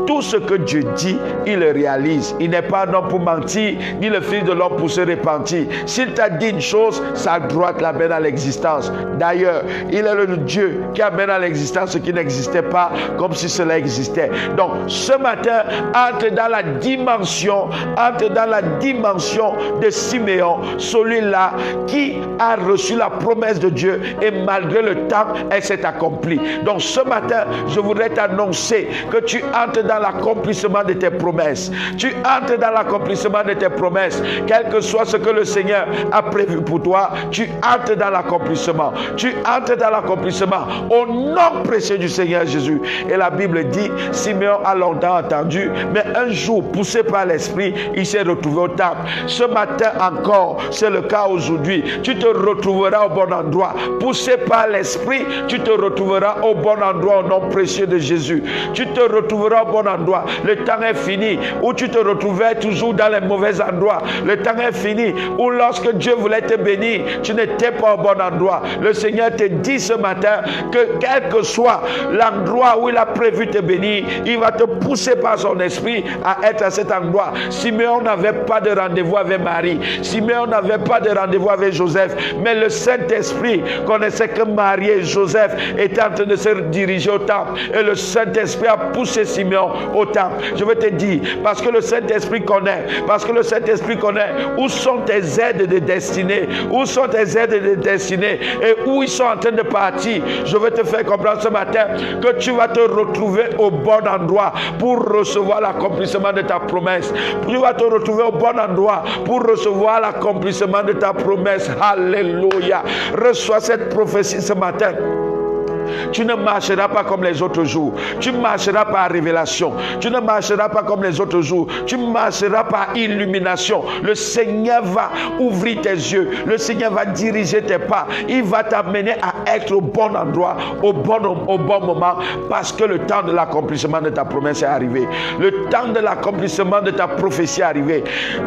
S2: Tout ce que Dieu dit, il le réalise. Il n'est pas un homme pour mentir, ni le fils de l'homme pour se repentir. S'il t'a dit une chose, sa droite l'amène à l'existence. D'ailleurs, il est le Dieu qui amène à l'existence ce qui n'existait pas, comme si cela existait. Donc, ce matin, entre dans la dimension de Siméon, celui-là qui a reçu la promesse de Dieu et malgré le temps, elle s'est accomplie. Donc, ce matin, je voudrais t'annoncer que tu entres dans l'accomplissement de tes promesses. Tu entres dans l'accomplissement de tes promesses. Quel que soit ce que le Seigneur a prévu pour toi, tu entres dans l'accomplissement. Tu entres dans l'accomplissement au nom précieux du Seigneur Jésus. Et la Bible dit, Siméon a longtemps entendu, mais un jour, poussé par l'Esprit, il s'est retrouvé au temple. Ce matin encore, c'est le cas aujourd'hui. Tu te retrouveras au bon endroit. Poussé par l'Esprit, tu te retrouveras au bon endroit au nom précieux de Jésus. Tu te retrouveras au bon endroit. Le temps est fini où tu te retrouvais toujours dans les mauvais endroits. Le temps est fini où lorsque Dieu voulait te bénir, tu n'étais pas au bon endroit. Le Seigneur te dit ce matin que quel que soit l'endroit où il a prévu te bénir, il va te pousser par par son esprit à être à cet endroit. Simeon n'avait pas de rendez-vous avec Marie. Simeon n'avait pas de rendez-vous avec Joseph. Mais le Saint-Esprit connaissait que Marie et Joseph étaient en train de se diriger au temple. Et le Saint-Esprit a poussé Simeon au temple. Je veux te dire, parce que le Saint-Esprit connaît, où sont tes aides de destinée, où sont tes aides de destinée et où ils sont en train de partir. Je veux te faire comprendre ce matin que tu vas te retrouver au bon endroit pour recevoir l'accomplissement de ta promesse. Tu vas te retrouver au bon endroit pour recevoir l'accomplissement de ta promesse. Alléluia. Reçois cette prophétie ce matin. Tu ne marcheras pas comme les autres jours. Tu marcheras par révélation. Tu ne marcheras pas comme les autres jours. Tu marcheras par illumination. Le Seigneur va ouvrir tes yeux. Le Seigneur va diriger tes pas. Il va t'amener à être au bon endroit, au bon moment, parce que le temps de l'accomplissement de ta promesse est arrivé. Le temps de l'accomplissement de ta prophétie est arrivé.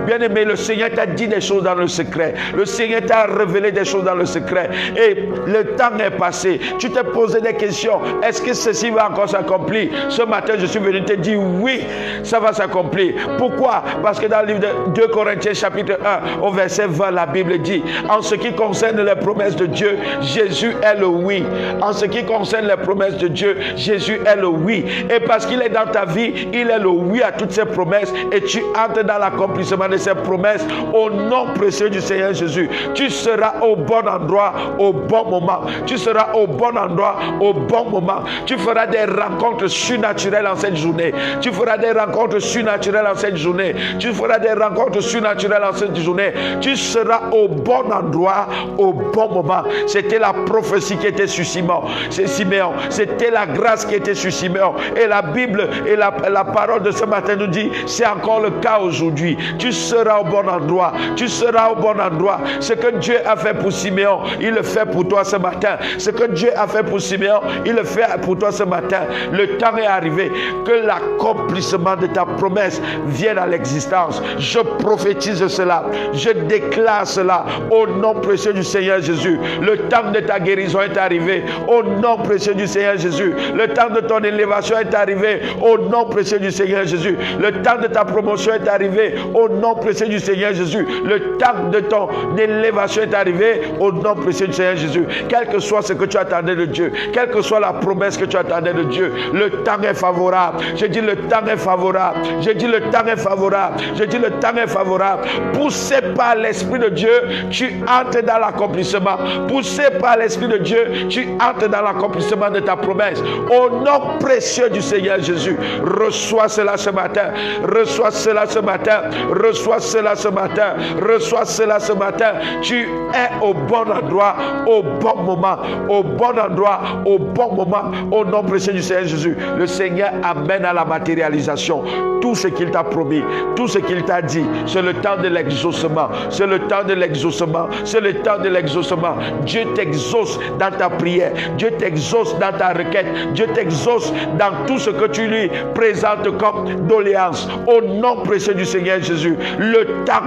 S2: Bien-aimé, le Seigneur t'a dit des choses dans le secret. Le Seigneur t'a révélé des choses dans le secret. Et le temps est passé. Tu t'es posé des questions. Est-ce que ceci va encore s'accomplir? Ce matin, je suis venu te dire oui, ça va s'accomplir. Pourquoi? Parce que dans le livre de 2 Corinthiens chapitre 1 au verset 20, la Bible dit, en ce qui concerne les promesses de Dieu, Jésus est le oui. En ce qui concerne les promesses de Dieu, Jésus est le oui. Et parce qu'il est dans ta vie, il est le oui à toutes ses promesses et tu entres dans l'accomplissement de ses promesses au nom précieux du Seigneur Jésus. Tu seras au bon endroit au bon moment. Tu seras au bon endroit au bon moment. Tu feras des rencontres surnaturelles en cette journée. Tu feras des rencontres surnaturelles en cette journée. Tu feras des rencontres surnaturelles en cette journée. Tu seras au bon endroit au bon moment. C'était la prophétie qui était sur Simeon. C'est Simeon. C'était la grâce qui était sur Simeon. Et la Bible et la parole de ce matin nous dit, c'est encore le cas aujourd'hui. Tu seras au bon endroit. Tu seras au bon endroit. Ce que Dieu a fait pour Simeon, il le fait pour toi ce matin. Ce que Dieu a fait pour Simeon, il le fait pour toi ce matin. Le temps est arrivé que l'accomplissement de ta promesse vienne à l'existence. Je prophétise cela. Je déclare cela au nom précieux du Seigneur Jésus. Le temps de ta guérison est arrivé au nom précieux du Seigneur Jésus. Le temps de ton élévation est arrivé au nom précieux du Seigneur Jésus. Le temps de ta promotion est arrivé au nom précieux du Seigneur Jésus. Le temps de ton élévation est arrivé au nom précieux du Seigneur Jésus. Quel que soit ce que tu attendais de Dieu, quelle que soit la promesse que tu attendais de Dieu, le temps est favorable. Je dis le temps est favorable. Je dis le temps est favorable. Je dis le temps est favorable. Poussé par l'Esprit de Dieu, tu entres dans l'accomplissement. Poussé par l'Esprit de Dieu, tu entres dans l'accomplissement de ta promesse. Au nom précieux du Seigneur Jésus, reçois cela ce matin. Reçois cela ce matin. Reçois cela ce matin. Reçois cela ce matin. Tu es au bon endroit, au bon moment, au bon endroit, au bon moment, au nom précieux du Seigneur Jésus. Le Seigneur amène à la matérialisation tout ce qu'il t'a promis, tout ce qu'il t'a dit. C'est le temps de l'exaucement. C'est le temps de l'exaucement. C'est le temps de l'exaucement. Dieu t'exauce dans ta prière. Dieu t'exauce dans ta requête. Dieu t'exauce dans tout ce que tu lui présentes comme doléance. Au nom précieux du Seigneur Jésus. Le temps.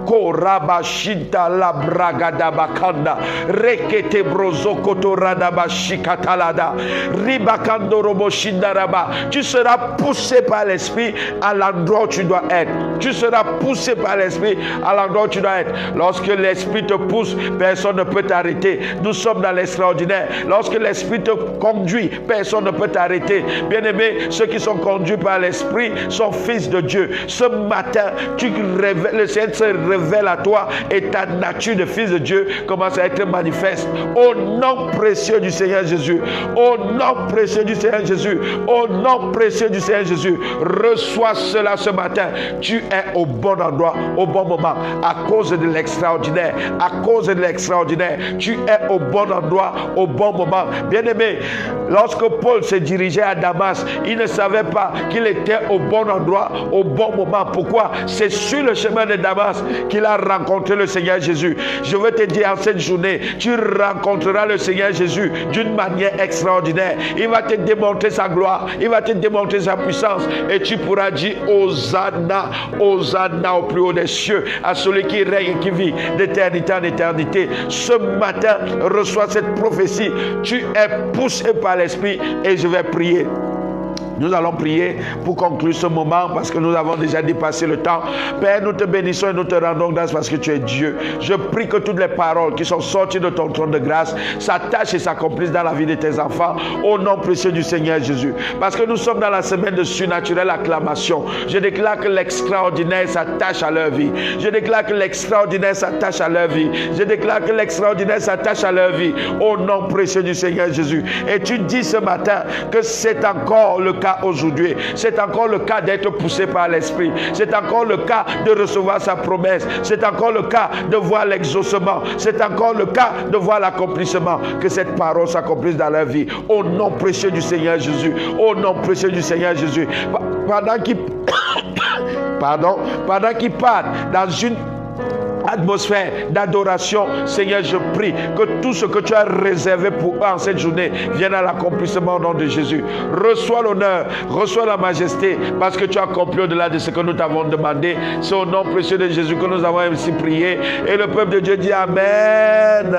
S2: Korabashita la bragada bakanda. Rekete brozo kotorada bashikatalada. Ribakando roboshindaraba. Tu seras poussé par l'Esprit à l'endroit où tu dois être. Tu seras poussé par l'Esprit à l'endroit où tu dois être. Lorsque l'Esprit te pousse, personne ne peut t'arrêter. Nous sommes dans l'extraordinaire. Lorsque l'Esprit te conduit, personne ne peut t'arrêter. Bien-aimés, ceux qui sont conduits par l'Esprit sont fils de Dieu. Ce matin, le Seigneur se révèle à toi et ta nature de fils de Dieu commence à être manifeste. Au nom précieux du Seigneur Jésus. Au nom précieux du Seigneur Jésus. Au nom précieux du Seigneur Jésus. Reçois cela ce matin. Tu es au bon endroit, au bon moment, à cause de l'extraordinaire. À cause de l'extraordinaire. Tu es au bon endroit, au bon moment. Bien-aimé, lorsque Paul se dirigeait à Damas, il ne savait pas qu'il était au bon endroit, au bon moment. Pourquoi? C'est sur le chemin de Damas qu'il a rencontré le Seigneur Jésus. Je veux te dire en cette journée, tu rencontreras le Seigneur Jésus d'une manière extraordinaire. Il va te démontrer sa gloire, il va te démontrer sa puissance et tu pourras dire Hosanna, Hosanna au plus haut des cieux, à celui qui règne et qui vit d'éternité en éternité. Ce matin, reçois cette prophétie. Tu es poussé par l'Esprit et je vais prier. Nous allons prier pour conclure ce moment parce que nous avons déjà dépassé le temps. Père, nous te bénissons et nous te rendons grâce parce que tu es Dieu. Je prie que toutes les paroles qui sont sorties de ton trône de grâce s'attachent et s'accomplissent dans la vie de tes enfants au nom précieux du Seigneur Jésus. Parce que nous sommes dans la semaine de surnaturelle acclamation. Je déclare que l'extraordinaire s'attache à leur vie. Je déclare que l'extraordinaire s'attache à leur vie. Je déclare que l'extraordinaire s'attache à leur vie au nom précieux du Seigneur Jésus. Et tu dis ce matin que c'est encore le cas aujourd'hui. C'est encore le cas d'être poussé par l'Esprit. C'est encore le cas de recevoir sa promesse. C'est encore le cas de voir l'exaucement. C'est encore le cas de voir l'accomplissement. Que cette parole s'accomplisse dans leur vie. Au nom précieux du Seigneur Jésus. Au nom précieux du Seigneur Jésus. Pendant qu'ils partent dans une atmosphère d'adoration, Seigneur, je prie que tout ce que tu as réservé pour eux en cette journée vienne à l'accomplissement au nom de Jésus. Reçois l'honneur, reçois la majesté, parce que tu as accompli au-delà de ce que nous t'avons demandé. C'est au nom précieux de Jésus que nous avons ainsi prié. Et le peuple de Dieu dit Amen.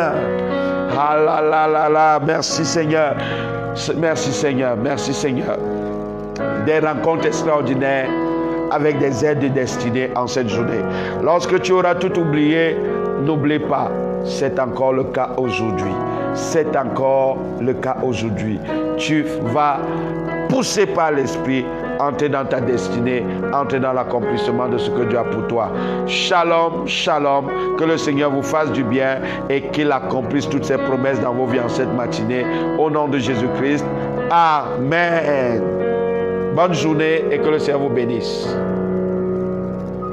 S2: Ah là là là là, merci Seigneur. Merci Seigneur, merci Seigneur. Des rencontres extraordinaires avec des aides destinées en cette journée. Lorsque tu auras tout oublié, n'oublie pas, c'est encore le cas aujourd'hui. C'est encore le cas aujourd'hui. Tu vas pousser par l'Esprit, entrer dans ta destinée, entrer dans l'accomplissement de ce que Dieu a pour toi. Shalom, shalom, que le Seigneur vous fasse du bien et qu'il accomplisse toutes ses promesses dans vos vies en cette matinée. Au nom de Jésus-Christ, Amen. Bonne journée et que le Seigneur vous bénisse.